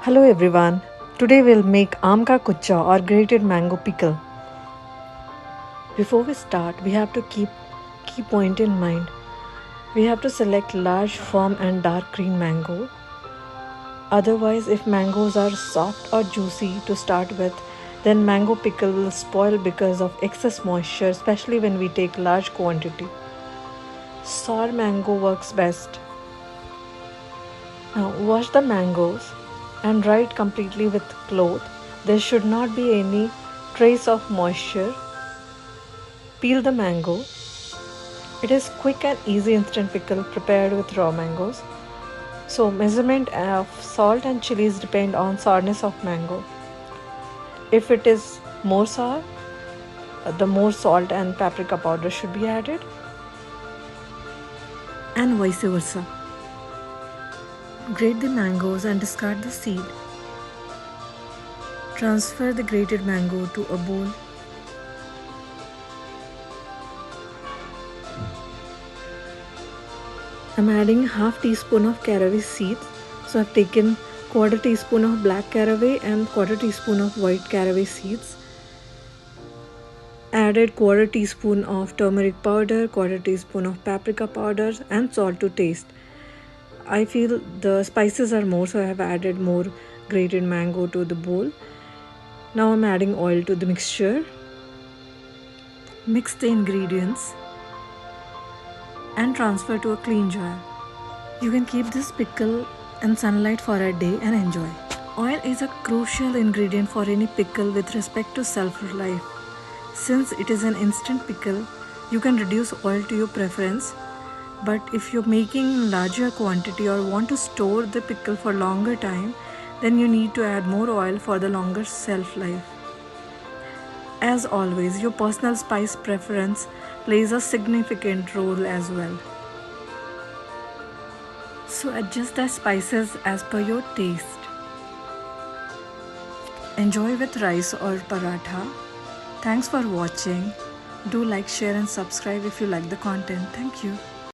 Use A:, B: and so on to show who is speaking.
A: Hello everyone. Today we'll make aam ka kuccha or grated mango pickle. Before we start, we have to keep key point in mind. We have to select large, firm and dark green mango. Otherwise, if mangoes are soft or juicy to start with, then mango pickle will spoil because of excess moisture, especially when we take large quantity. Sour mango works best. Now wash the mangoes and dry it completely with cloth. There should not be any trace of moisture. Peel the mango. It is quick and easy instant pickle prepared with raw mangoes. So measurement of salt and chilies depend on sourness of mango. If it is more sour, the more salt and paprika powder should be added, and vice versa. Grate the mangoes and discard the seed. Transfer the grated mango to a bowl. I'm adding half teaspoon of caraway seeds. So I've taken quarter teaspoon of black caraway and quarter teaspoon of white caraway seeds. Added quarter teaspoon of turmeric powder, quarter teaspoon of paprika powder and salt to taste. I feel the spices are more, so I have added more grated mango to the bowl. Now I'm adding oil to the mixture. Mix the ingredients and transfer to a clean jar. You can keep this pickle in sunlight for a day and enjoy. Oil is a crucial ingredient for any pickle with respect to shelf life. Since it is an instant pickle, you can reduce oil to your preference. But if you're making larger quantity or want to store the pickle for longer time, then you need to add more oil for the longer shelf life. As always, your personal spice preference plays a significant role as well. So adjust the spices as per your taste. Enjoy with rice or paratha. Thanks for watching. Do like, share and subscribe if you like the content. Thank you.